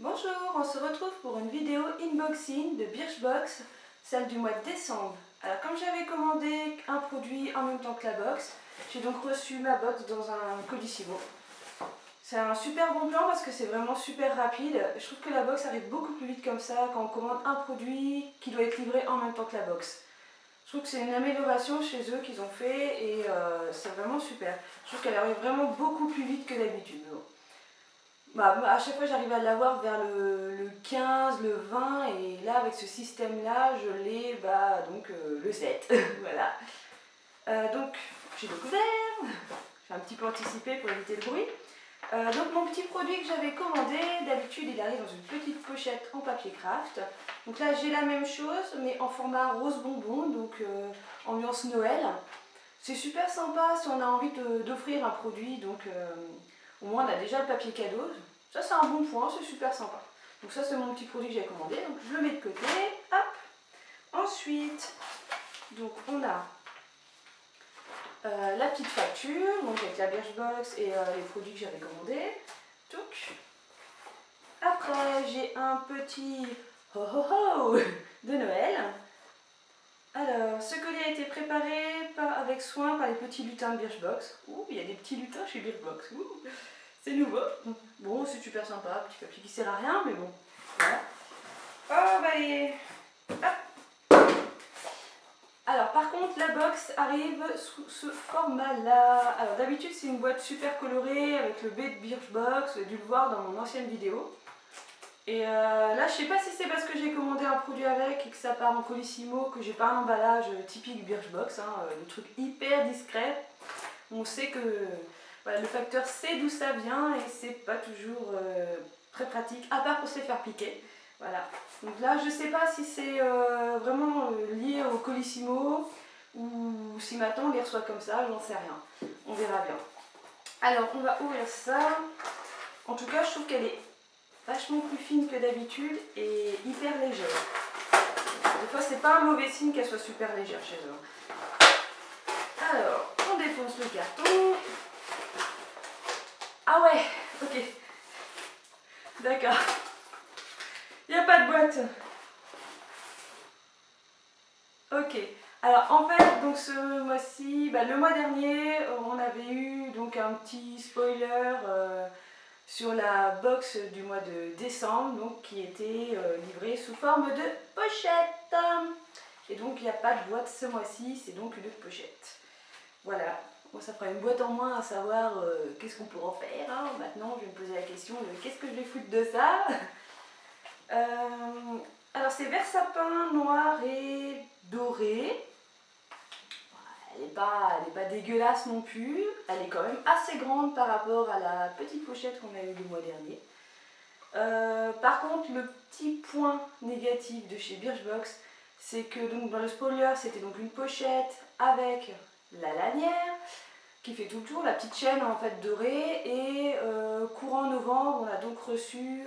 Bonjour, on se retrouve pour une vidéo unboxing de Birchbox, celle du mois de décembre. Alors comme j'avais commandé un produit en même temps que la box, j'ai donc reçu ma box dans un colissimo. C'est un super bon plan parce que c'est vraiment super rapide. Je trouve que la box arrive beaucoup plus vite comme ça quand on commande un produit qui doit être livré en même temps que la box. Je trouve que c'est une amélioration chez eux qu'ils ont fait et c'est vraiment super. Je trouve qu'elle arrive vraiment beaucoup plus vite que d'habitude. Bah, à chaque fois j'arrive à l'avoir vers le 15, le 20 et là avec ce système là je l'ai le 7. Voilà. Donc j'ai découvert, j'ai un petit peu anticipé pour éviter le bruit. Donc mon petit produit que j'avais commandé, d'habitude il arrive dans une petite pochette en papier craft. Donc là j'ai la même chose mais en format rose bonbon, donc ambiance Noël. C'est super sympa si on a envie d'offrir un produit, donc au moins on a déjà le papier cadeau. Ça c'est un bon point, c'est super sympa. Donc ça c'est mon petit produit que j'ai commandé, donc je le mets de côté. Hop. Ensuite, donc on a la petite facture, donc avec la Birchbox et les produits que j'avais commandés. Donc, après j'ai un petit ho ho ho de Noël. Alors, ce colis a été préparé avec soin par les petits lutins de Birchbox. Ouh, il y a des petits lutins chez Birchbox. Ouh, c'est nouveau. Bon, c'est super sympa, petit papier qui sert à rien, mais bon. Voilà. Oh, bah allez. Hop. Alors, par contre, la box arrive sous ce format-là. Alors, d'habitude, c'est une boîte super colorée avec le B de Birchbox. Vous avez dû le voir dans mon ancienne vidéo. Et là, je sais pas si c'est parce que j'ai commandé un produit avec et que ça part en colissimo, que j'ai pas un emballage typique Birchbox, le truc hyper discret. On sait que voilà, le facteur sait d'où ça vient et c'est pas toujours très pratique, à part pour se les faire piquer. Voilà. Donc là, je sais pas si c'est vraiment lié au colissimo ou si maintenant on les reçoit comme ça, j'en sais rien. On verra bien. Alors, on va ouvrir ça. En tout cas, je trouve qu'elle est vachement plus fine que d'habitude et hyper légère. Des fois, c'est pas un mauvais signe qu'elle soit super légère chez eux. Alors, on défonce le carton. Ah ouais, ok. D'accord. Il n'y a pas de boîte. Ok. Alors en fait, donc ce mois-ci, le mois dernier, on avait eu donc un petit spoiler sur la box du mois de décembre, donc qui était livrée sous forme de pochette. Et donc il n'y a pas de boîte ce mois-ci, c'est donc une pochette. Voilà. Bon, ça fera une boîte en moins à savoir qu'est-ce qu'on pourra en faire. Maintenant, je vais me poser la question de qu'est-ce que je vais foutre de ça. Alors c'est vert sapin, noir et doré. Elle n'est pas dégueulasse non plus. Elle est quand même assez grande par rapport à la petite pochette qu'on a eue le mois dernier. Par contre, le petit point négatif de chez Birchbox, c'est que donc, dans le spoiler, c'était donc une pochette avec la lanière qui fait tout le tour, la petite chaîne en fait dorée, et courant novembre, on a donc reçu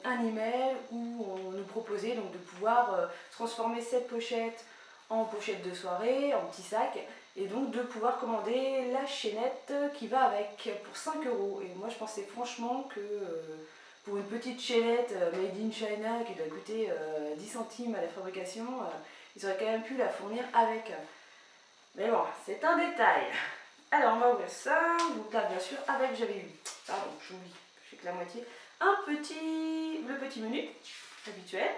un email où on nous proposait donc de pouvoir transformer cette pochette en pochette de soirée, en petit sac, et donc de pouvoir commander la chaînette qui va avec pour 5 €. Et moi je pensais franchement que pour une petite chaînette made in China qui doit coûter 10 centimes à la fabrication, ils auraient quand même pu la fournir avec. Mais bon, c'est un détail. Alors on va ouvrir ça, donc là bien sûr avec j'avais eu, pardon j'oublie, je fais que la moitié, le petit menu habituel.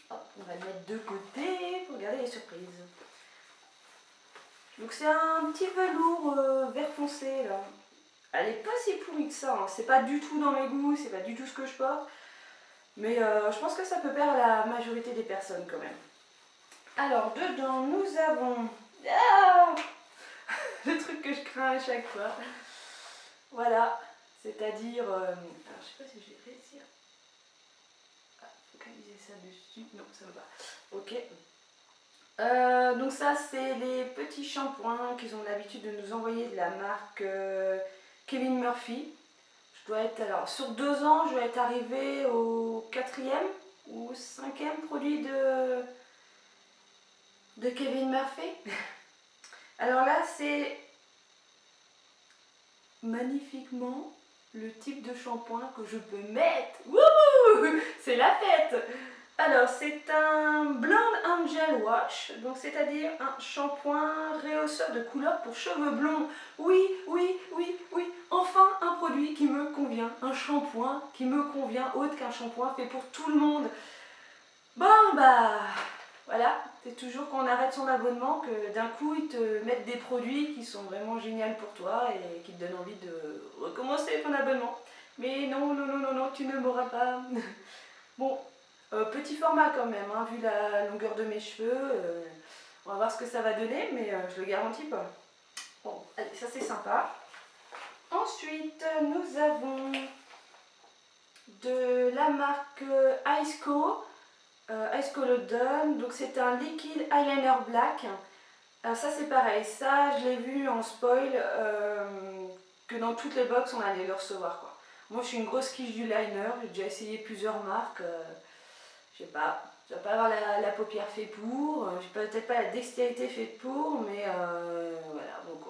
Hop, on va le mettre de côté pour regarder les surprises. Donc c'est un petit velours vert foncé là. Elle est pas si pourrie que ça, c'est pas du tout dans mes goûts, c'est pas du tout ce que je porte. Mais je pense que ça peut plaire à la majorité des personnes quand même. Alors dedans nous avons... Ah, le truc que je crains à chaque fois. Voilà, c'est-à-dire... alors je sais pas si je vais réussir à focaliser ça dessus. Non, ça va pas. Ok. Donc ça, c'est les petits shampoings qu'ils ont l'habitude de nous envoyer de la marque Kevin Murphy. Je dois être, alors sur 2 ans, je dois être arrivée au 4e ou 5e produit de Kevin Murphy. Alors là, c'est magnifiquement le type de shampoing que je peux mettre. Wouhou! Wouhou, c'est la fête. Alors, c'est un Blonde Angel Wash, donc c'est-à-dire un shampoing rehausseur de couleur pour cheveux blonds. Oui, oui, oui, oui, enfin un produit qui me convient, un shampoing qui me convient, autre qu'un shampoing fait pour tout le monde. Bon, bah, voilà, c'est toujours quand on arrête son abonnement que d'un coup ils te mettent des produits qui sont vraiment géniaux pour toi et qui te donnent envie de recommencer ton abonnement. Mais non, non, non, non, non, tu ne m'auras pas. Bon, petit format quand même, hein, vu la longueur de mes cheveux. On va voir ce que ça va donner, mais je le garantis pas. Bon, allez, ça c'est sympa. Ensuite, nous avons de la marque Iceco. Iceco London, donc c'est un liquide eyeliner black. Alors ça c'est pareil, ça je l'ai vu en spoil que dans toutes les box on allait le recevoir quoi. Moi je suis une grosse quiche du liner, j'ai déjà essayé plusieurs marques, je sais pas, je vais pas avoir la paupière faite pour, j'ai peut-être pas la dextérité faite pour, mais voilà, donc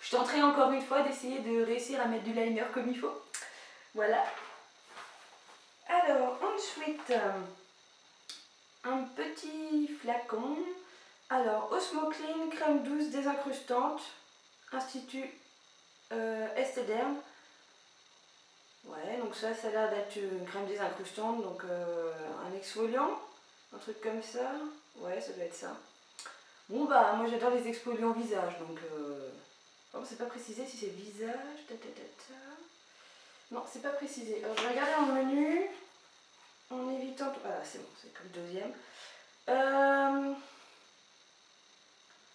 je tenterai encore une fois d'essayer de réussir à mettre du liner comme il faut. Voilà. Alors ensuite, un petit flacon. Alors, Osmo Clean, crème douce désincrustante, Institut Estée Derm. Ouais, donc ça a l'air d'être une crème désincrustante, donc un exfoliant, un truc comme ça. Ouais, ça doit être ça. Bon, bah, moi j'adore les exfoliants visage, donc. Oh, c'est pas précisé si c'est visage. Non, c'est pas précisé. Alors, je vais regarder dans le menu, en évitant. Voilà, c'est bon, c'est comme le deuxième.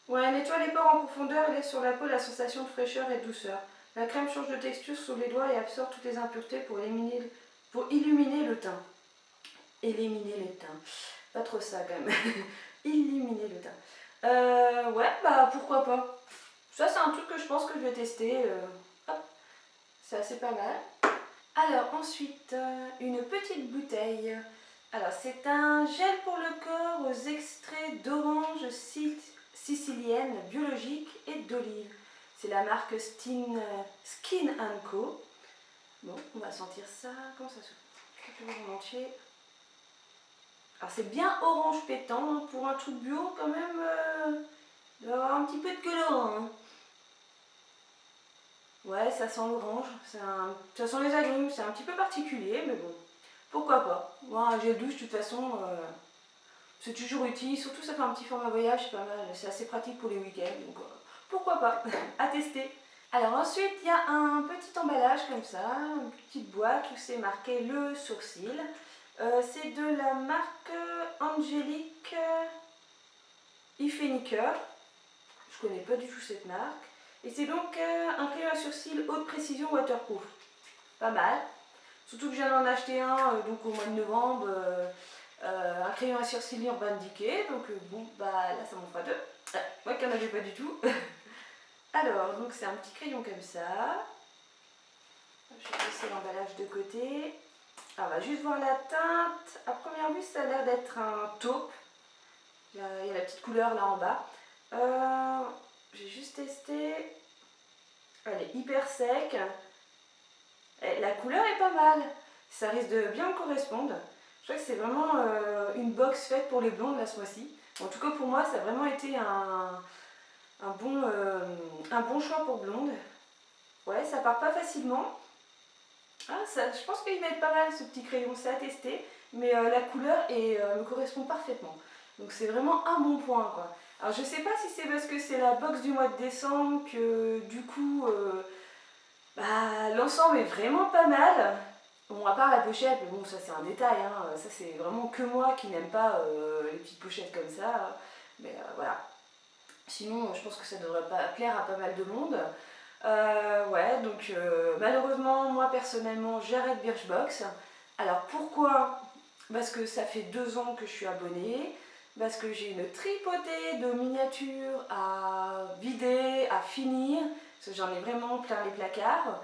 Ouais, nettoie les pores en profondeur et laisse sur la peau la sensation de fraîcheur et de douceur. La crème change de texture sous les doigts et absorbe toutes les impuretés pour illuminer le teint. Éliminer les teints. Pas trop ça quand même. Illuminer le teint. Ouais, bah pourquoi pas. Ça c'est un truc que je pense que je vais tester. Hop, c'est assez pas mal. Alors ensuite, une petite bouteille. Alors c'est un gel pour le corps aux extraits d'orange sicilienne, biologique et d'olive. C'est la marque Skin Co. Bon, on va sentir ça. Comment ça se fait en entier. Alors c'est bien orange pétant. Pour un truc bio quand même, il doit y avoir un petit peu de colorant. Hein. Ouais, ça sent l'orange. Ça sent les agrumes. C'est un petit peu particulier, mais bon. Pourquoi pas. Moi, un gel douche, de toute façon, c'est toujours utile. Surtout, ça fait un petit format voyage, c'est pas mal. C'est assez pratique pour les week-ends. Donc, pourquoi pas. À tester. Alors ensuite, il y a un petit emballage comme ça, une petite boîte où c'est marqué le sourcil. C'est de la marque Angelique Ifeniker. Je connais pas du tout cette marque. Et c'est donc un crayon à sourcils haute précision waterproof. Pas mal. Surtout que je viens d'en acheter un donc au mois de novembre, un crayon à sourcils Urban Decay. Donc bon, bah là ça m'en fera deux. Moi qui n'en avais pas du tout. Alors, donc c'est un petit crayon comme ça. Je vais laisser l'emballage de côté. Alors, on va juste voir la teinte. À première vue, ça a l'air d'être un taupe. Il y a la petite couleur là en bas. J'ai juste testé. Elle est hyper sec. Et la couleur est pas mal. Ça risque de bien me correspondre. Je crois que c'est vraiment une box faite pour les blondes là ce mois-ci. En tout cas pour moi, ça a vraiment été un bon choix pour blonde. Ouais, ça part pas facilement. Ah, je pense qu'il va être pas mal ce petit crayon, c'est à tester. Mais la couleur me correspond parfaitement. Donc c'est vraiment un bon point quoi. Alors je sais pas si c'est parce que c'est la box du mois de décembre que du coup l'ensemble est vraiment pas mal. Bon, à part la pochette, mais bon ça c'est un détail, hein. Ça c'est vraiment que moi qui n'aime pas les petites pochettes comme ça. Mais voilà. Sinon je pense que ça devrait pas plaire à pas mal de monde. Ouais, donc malheureusement moi personnellement j'arrête Birchbox. Alors pourquoi? Parce que ça fait 2 ans que je suis abonnée. Parce que j'ai une tripotée de miniatures à vider, à finir, parce que j'en ai vraiment plein les placards.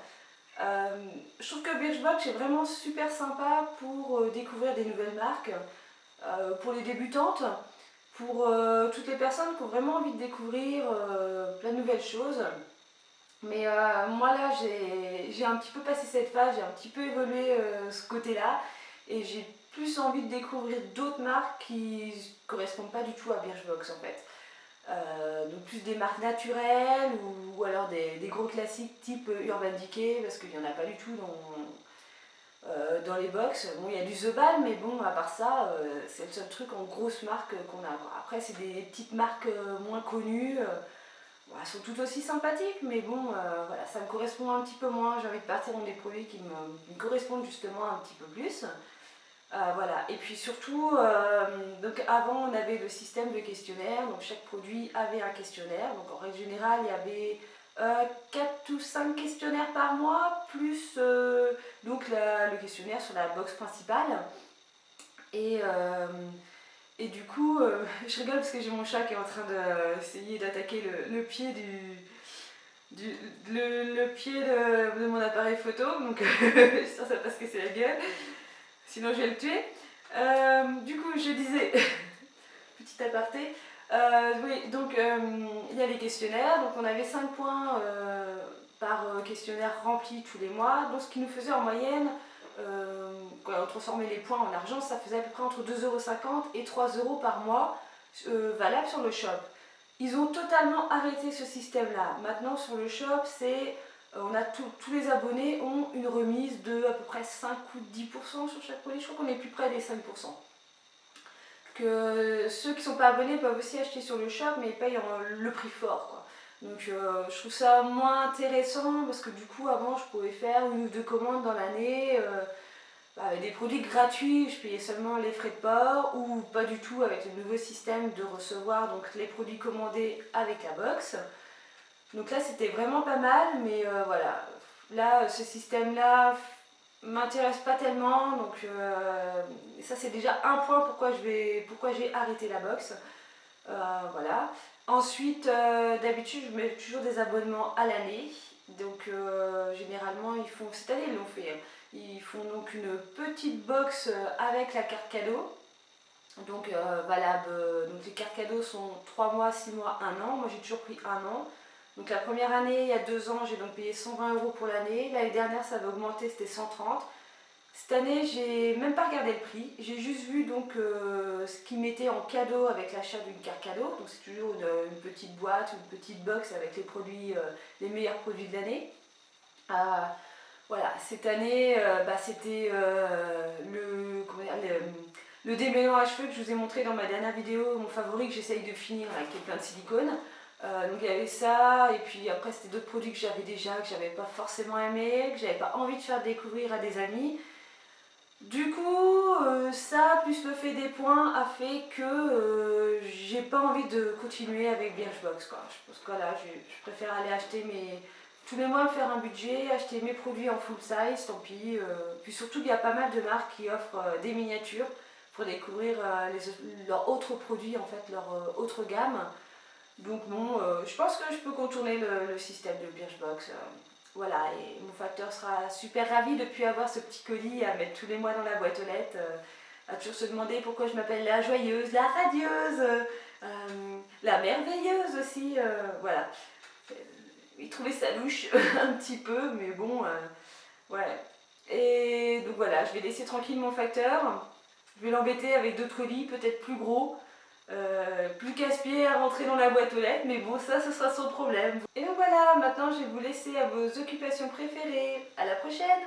Je trouve que Birchbox est vraiment super sympa pour découvrir des nouvelles marques, pour les débutantes, pour toutes les personnes qui ont vraiment envie de découvrir plein de nouvelles choses. Mais moi là j'ai un petit peu passé cette phase, j'ai un petit peu évolué ce côté-là. et j'ai plus envie de découvrir d'autres marques qui correspondent pas du tout à Birchbox en fait. Donc plus des marques naturelles ou alors des gros classiques type Urban Decay parce qu'il n'y en a pas du tout dans les box. Bon, il y a du The Balm, mais bon, à part ça, c'est le seul truc en grosse marque qu'on a, quoi. Après, c'est des petites marques moins connues. Bon, elles sont tout aussi sympathiques, mais bon, voilà, ça me correspond un petit peu moins. J'ai envie de partir dans des produits qui me correspondent justement un petit peu plus. Voilà, et puis surtout, donc avant on avait le système de questionnaire, donc chaque produit avait un questionnaire, donc en règle générale il y avait 4 ou 5 questionnaires par mois, plus donc le questionnaire sur la box principale. Et du coup, je rigole parce que j'ai mon chat qui est en train d'essayer d'attaquer le pied le pied de mon appareil photo, donc ça va pas se casser la gueule. Sinon je vais le tuer. Du coup, je disais, petit aparté, oui, donc il y a les questionnaires, donc on avait 5 points par questionnaire rempli tous les mois, donc ce qui nous faisait en moyenne, quand on transformait les points en argent, ça faisait à peu près entre 2,50 € et 3 € par mois, valable sur le shop. Ils ont totalement arrêté ce système-là. Maintenant sur le shop, c'est... On a tous les abonnés ont une remise de à peu près 5 ou 10% sur chaque produit. Je crois qu'on est plus près des 5%. Que ceux qui ne sont pas abonnés peuvent aussi acheter sur le shop, mais ils payent le prix fort, quoi. Donc je trouve ça moins intéressant parce que du coup avant je pouvais faire 1 ou 2 commandes dans l'année avec des produits gratuits, je payais seulement les frais de port ou pas du tout avec le nouveau système de recevoir donc les produits commandés avec la box. Donc là c'était vraiment pas mal, mais voilà, là ce système là m'intéresse pas tellement, donc ça c'est déjà un point pourquoi j'ai arrêté la box. Voilà. Ensuite, d'habitude je mets toujours des abonnements à l'année, donc généralement ils font, cette année ils l'ont fait, hein. Ils font donc une petite box avec la carte cadeau. Donc valable, donc les cartes cadeaux sont 3 mois, 6 mois, 1 an. Moi j'ai toujours pris 1 an. Donc la première année, il y a 2 ans, j'ai donc payé 120 € pour l'année. L'année dernière, ça avait augmenté, c'était 130. Cette année, j'ai même pas regardé le prix. J'ai juste vu donc ce qu'ils mettaient en cadeau avec l'achat d'une carte cadeau. Donc c'est toujours une petite boîte, une petite box avec les produits, les meilleurs produits de l'année. Voilà, cette année, c'était le démêlant à cheveux que je vous ai montré dans ma dernière vidéo, mon favori que j'essaye de finir, là, qui est plein de silicone. Donc il y avait ça, et puis après c'était d'autres produits que j'avais déjà, que j'avais pas forcément aimé, que j'avais pas envie de faire découvrir à des amis. Du coup, ça plus le fait des points a fait que j'ai pas envie de continuer avec Birchbox, quoi. Je pense que voilà, je préfère aller acheter tous les mois me faire un budget, acheter mes produits en full size, tant pis. Puis surtout il y a pas mal de marques qui offrent des miniatures pour découvrir leurs autres produits, en fait, leur autre gamme. Donc bon, je pense que je peux contourner le système de Birchbox. Voilà, et mon facteur sera super ravi de plus avoir ce petit colis à mettre tous les mois dans la boîte aux lettres, à toujours se demander pourquoi je m'appelle la joyeuse, la radieuse, la merveilleuse aussi, voilà. Il trouvait ça louche un petit peu, mais bon, ouais. Et donc voilà, je vais laisser tranquille mon facteur, je vais l'embêter avec d'autres colis, peut-être plus gros. Plus casse-pied à rentrer dans la boîte aux lettres, mais bon, ça, ce sera son problème. Et donc voilà, maintenant je vais vous laisser à vos occupations préférées. À la prochaine!